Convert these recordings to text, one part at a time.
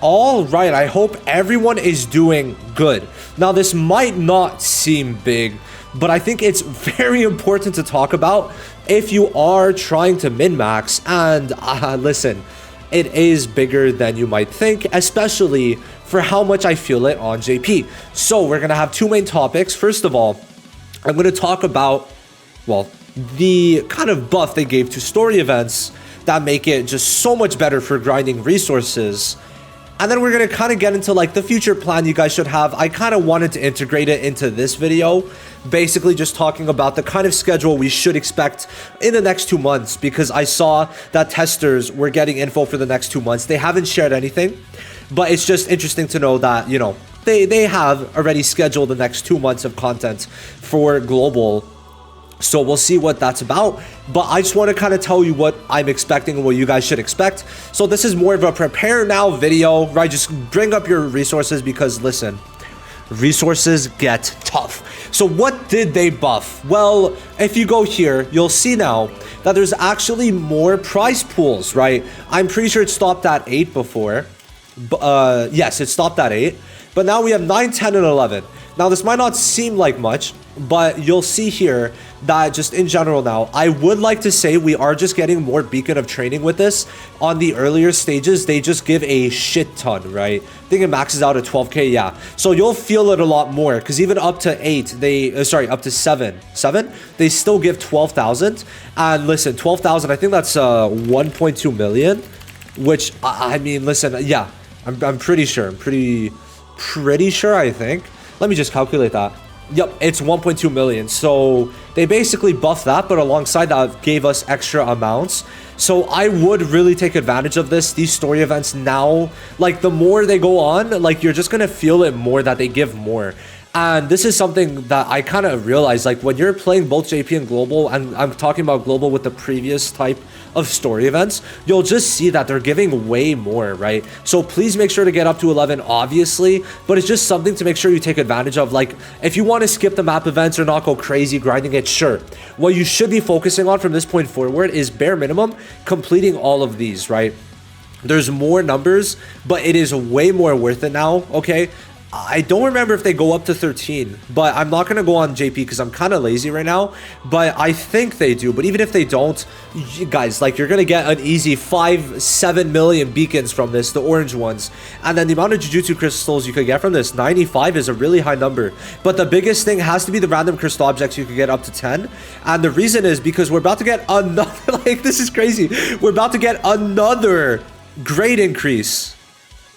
All right, I hope everyone is doing good. Now, this might not seem big, but I think it's very important to talk about if you are trying to min-max. And listen, it is bigger than you might think, especially for how much I feel it on JP. So we're going to have two main topics. First of all, I'm going to talk about, well, the kind of buff they gave to story events that make it just so much better for grinding resources. And then we're going to kind of get into like the future plan you guys should have. I kind of wanted to integrate it into this video, basically just talking about the kind of schedule we should expect in the next 2 months, because I saw that testers were getting info for the next 2 months. They haven't shared anything, but it's just interesting to know that, you know, they have already scheduled the next 2 months of content for global. So we'll see what that's about, but I just want to kind of tell you what I'm expecting and what you guys should expect. So this is more of a prepare now video, right? Just bring up your resources, because listen, resources get tough. So what did they buff? Well, if you go here, you'll see now that there's actually more prize pools, right? I'm pretty sure it stopped at 8 before. Yes, it stopped at 8, but now we have 9, 10, and 11. Now this might not seem like much, but you'll see here that just in general now, I would like to say we are just getting more beacon of training with this. On the earlier stages, they just give a shit ton, right? I think it maxes out at 12k, yeah. So you'll feel it a lot more, because even up to 8, up to 7, they still give 12,000. And listen, 12,000, I think that's 1.2 million, which, I mean, listen, yeah, I'm pretty sure, pretty sure, I think. Let me just calculate that. Yep, it's 1.2 million. So they basically buffed that, but alongside that gave us extra amounts. So I would really take advantage of this. These story events now, like the more they go on, like you're just gonna feel it more that they give more. And this is something that I kind of realized, like when you're playing both JP and global, and I'm talking about global with the previous type of story events, you'll just see that they're giving way more, right? So please make sure to get up to 11, obviously, but it's just something to make sure you take advantage of. Like if you want to skip the map events or not go crazy grinding it, sure. What you should be focusing on from this point forward is bare minimum completing all of these, right? There's more numbers, but it is way more worth it now, okay? I don't remember if they go up to 13, but I'm not going to go on JP because I'm kind of lazy right now, but I think they do. But even if they don't, you guys, like you're going to get an easy 5-7 million beacons from this, the orange ones. And then the amount of Jujutsu crystals you could get from this, 95 is a really high number. But the biggest thing has to be the random crystal objects you could get up to 10. And the reason is because we're about to get another, like this is crazy. We're about to get another grade increase.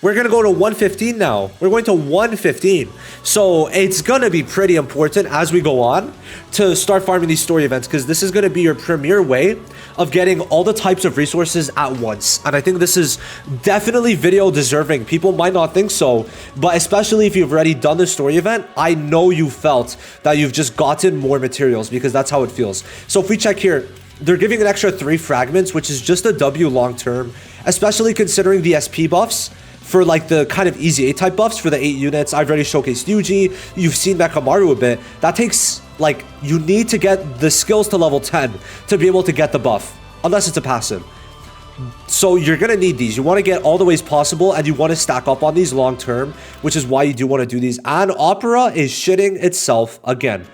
We're going to go to 115 now. We're going to 115. So it's going to be pretty important as we go on to start farming these story events, because this is going to be your premier way of getting all the types of resources at once. And I think this is definitely video deserving. People might not think so, but especially if you've already done the story event, I know you felt that you've just gotten more materials, because that's how it feels. So if we check here, they're giving an extra 3 fragments, which is just a W long term, especially considering the SP buffs. For like the kind of easy A-type buffs for the 8 units, I've already showcased Yuji. You've seen Mekamaru a bit. That takes, like, you need to get the skills to level 10 to be able to get the buff, unless it's a passive. So you're going to need these. You want to get all the ways possible, and you want to stack up on these long term, which is why you do want to do these. And Opera is shitting itself again.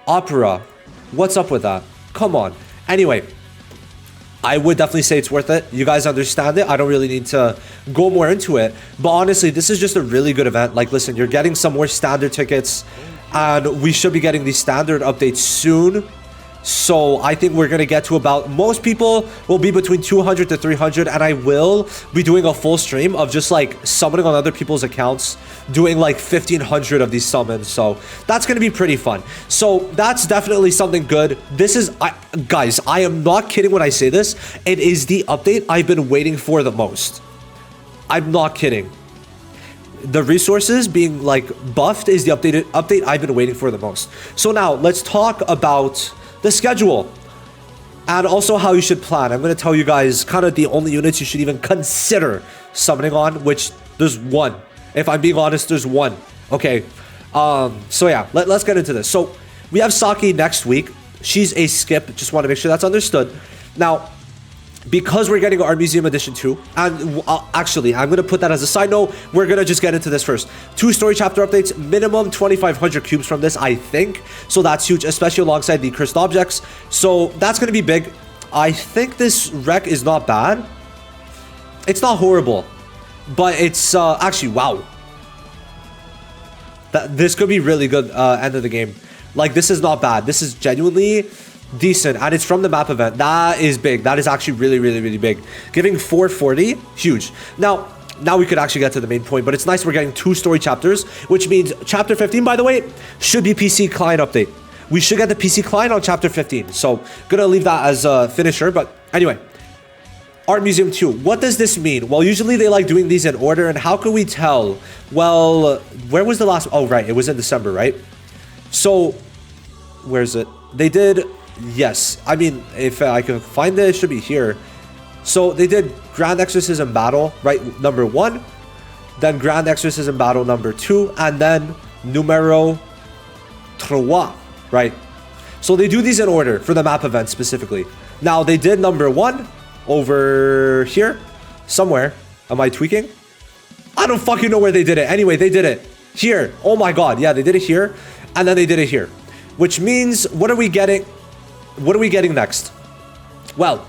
Opera, what's up with that? Come on. Anyway, I would definitely say it's worth it. You guys understand it. I don't really need to go more into it. But honestly, this is just a really good event. Like, listen, you're getting some more standard tickets, and we should be getting these standard updates soon. So I think we're going to get to about, most people will be between 200 to 300, and I will be doing a full stream of just like summoning on other people's accounts, doing like 1,500 of these summons. So that's going to be pretty fun. So that's definitely something good. This is, guys, I am not kidding when I say this. It is the update I've been waiting for the most. I'm not kidding. The resources being like buffed is the update I've been waiting for the most. So now let's talk about the schedule and also how you should plan. I'm going to tell you guys kind of the only units you should even consider summoning on, which there's one. If I'm being honest, there's one. Okay. So yeah, let's get into this. So we have Saki next week. She's a skip. Just want to make sure that's understood. Now, because we're getting Art Museum Edition 2, and actually, I'm going to put that as a side note. We're going to just get into this first. 2 story chapter updates, minimum 2,500 cubes from this, I think. So that's huge, especially alongside the cursed objects. So that's going to be big. I think this rec is not bad. It's not horrible, but it's actually, wow. This could be really good end of the game. Like, this is not bad. This is genuinely decent, and it's from the map event. That is big. That is actually really, really, really big. Giving 440, huge. Now we could actually get to the main point, but it's nice we're getting 2 story chapters, which means chapter 15, by the way, should be PC client update. We should get the PC client on chapter 15. So gonna leave that as a finisher. But anyway, Art Museum 2. What does this mean? Well, usually they like doing these in order, and how can we tell? Well, where was the last? Oh, right, it was in December, right? So where's it? They did. Yes, I mean, if I can find it, it should be here. So they did Grand Exorcism Battle, right, number 1, then Grand Exorcism Battle number 2, and then Numero 3, right? So they do these in order for the map event specifically. Now, they did number 1 over here, somewhere. Am I tweaking? I don't fucking know where they did it. Anyway, they did it here. Oh my god, yeah, they did it here, and then they did it here. Which means, what are we getting? What are we getting next? Well,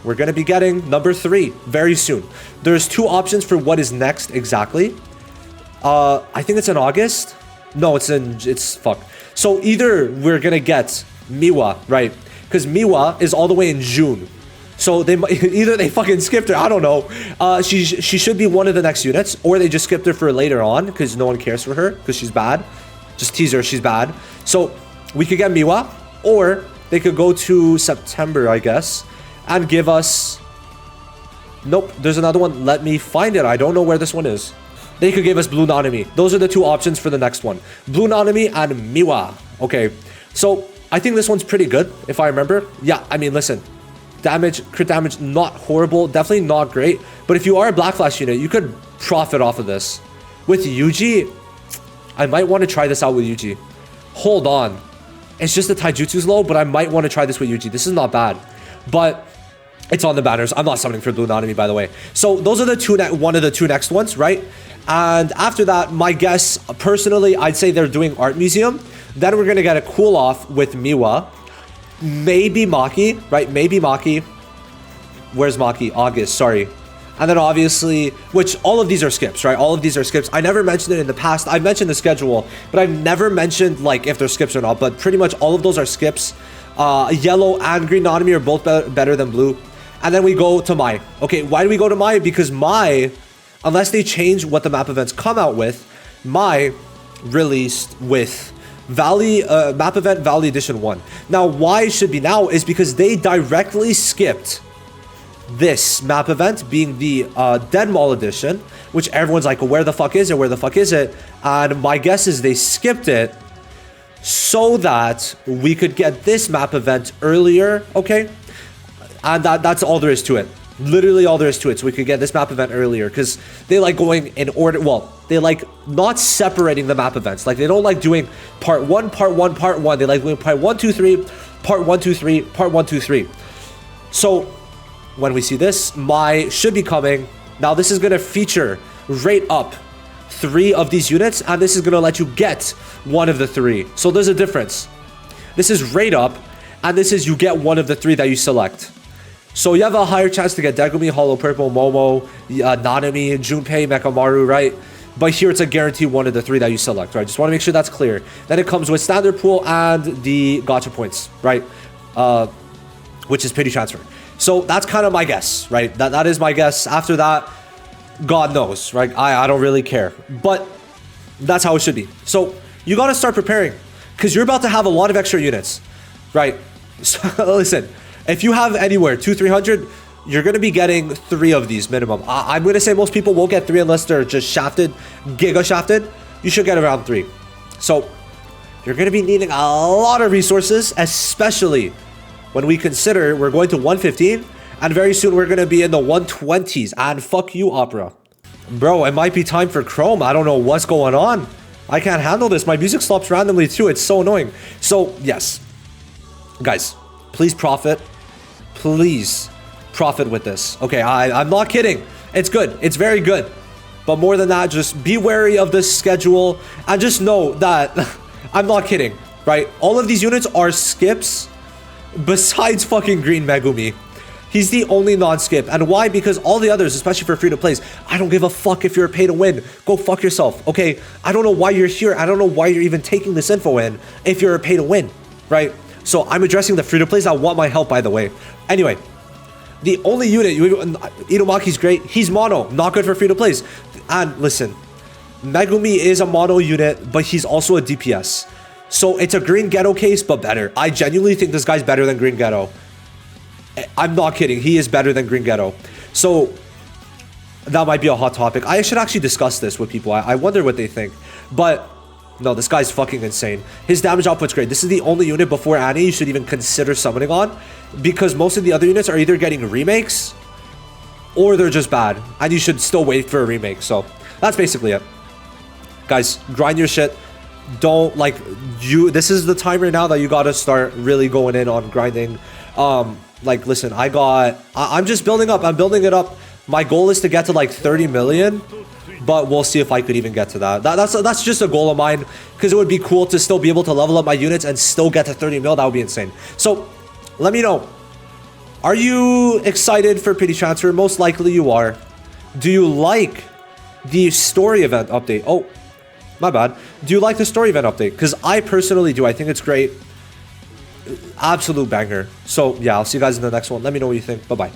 we're going to be getting number 3 very soon. There's 2 options for what is next exactly. I think it's in August. No, it's fuck. So either we're going to get Miwa, right? Because Miwa is all the way in June. So either they fucking skipped her, I don't know. She should be one of the next units, or they just skipped her for later on because no one cares for her because she's bad. Just tease her, she's bad. So we could get Miwa. Or they could go to September, I guess, and give us... Nope, there's another one. Let me find it. I don't know where this one is. They could give us Blue Nanami. Those are the 2 options for the next one. Blue Nanami and Miwa. Okay, so I think this one's pretty good, if I remember. Yeah, I mean, listen. Damage, crit damage, not horrible. Definitely not great. But if you are a Black Flash unit, you could profit off of this. With Yuji, I might want to try this out with Yuji. Hold on. It's just the Taijutsu's low, but I might want to try this with Yuji. This is not bad, but it's on the banners. I'm not summoning for Blue Nanami, by the way. So those are the one of the 2 next ones, right? And after that, my guess, personally, I'd say they're doing Art Museum. Then we're going to get a cool off with Miwa. Maybe Maki, right? Maybe Maki. Where's Maki? August, sorry. And then obviously, which all of these are skips, right? All of these are skips. I never mentioned it in the past. I mentioned the schedule, but I've never mentioned like if they're skips or not. But pretty much all of those are skips. Yellow and Green Nanami are both better than blue. And then we go to Mai. Okay, why do we go to Mai? Because Mai, unless they change what the map events come out with, Mai released with Valley map event Valley Edition 1. Now, why it should be now is because they directly skipped this map event being the Dead Mall edition, which everyone's like, well, where the fuck is it? Where the fuck is it? And my guess is they skipped it so that we could get this map event earlier, okay? And that's all there is to it. Literally all there is to it. So we could get this map event earlier because they like going in order. Well, they like not separating the map events. Like they don't like doing part 1, part 1, part 1. They like doing part 1, 2, 3, part 1, 2, 3, part 1, 2, 3. So when we see this, Mai should be coming. Now this is going to feature rate up 3 of these units, and this is going to let you get 1 of the 3. So there's a difference. This is rate up, and this is you get 1 of the 3 that you select. So you have a higher chance to get Degumi, Hollow Purple, Momo, Nanami, Junpei, Mekamaru, right? But here it's a guarantee 1 of the 3 that you select, right? Just want to make sure that's clear. Then it comes with standard pool and the gacha points, right? Which is pity transfer. So that's kind of my guess, right? That is my guess. After that, God knows, right? I don't really care. But that's how it should be. So you got to start preparing because you're about to have a lot of extra units, right? So listen, if you have anywhere 200-300, you're going to be getting 3 of these minimum. I'm going to say most people won't get 3 unless they're just shafted, giga shafted. You should get around 3. So you're going to be needing a lot of resources, especially when we consider we're going to 115 and very soon we're going to be in the 120s. And fuck you, Opera. Bro, it might be time for Chrome. I don't know what's going on. I can't handle this. My music stops randomly too. It's so annoying. So yes, guys, please profit. Please profit with this. Okay, I'm not kidding. It's good. It's very good. But more than that, just be wary of this schedule and just know that I'm not kidding, right? All of these units are skips besides fucking Green Megumi. He's the only non-skip. And why? Because all the others, especially for free-to-plays, I don't give a fuck if you're a pay-to-win. Go fuck yourself, okay? I don't know why you're here. I don't know why you're even taking this info in if you're a pay-to-win, right? So I'm addressing the free-to-plays that want my help, by the way. Anyway, the only unit, Inumaki's great. He's mono, not good for free-to-plays. And listen, Megumi is a mono unit, but he's also a DPS. So it's a Green Ghetto case, but better. I genuinely think this guy's better than Green Ghetto. I'm not kidding. He is better than Green Ghetto. So that might be a hot topic. I should actually discuss this with people. I wonder what they think. But no, this guy's fucking insane. His damage output's great. This is the only unit before Annie you should even consider summoning on, because most of the other units are either getting remakes or they're just bad, and you should still wait for a remake. So that's basically it. Guys, grind your shit. Don't like this is the time right now that you gotta start really going in on grinding. Like, listen, I'm just building up. I'm building it up. My goal is to get to like 30 million, but we'll see if I could even get to that. That's just a goal of mine, because it would be cool to still be able to level up my units and still get to 30 mil. That would be insane. So let me know. Are you excited for Pity Transfer? Most likely you are. Do you like the story event update? Oh, my bad. Do you like the story event update? Because I personally do. I think it's great. Absolute banger. So yeah, I'll see you guys in the next one. Let me know what you think. Bye-bye.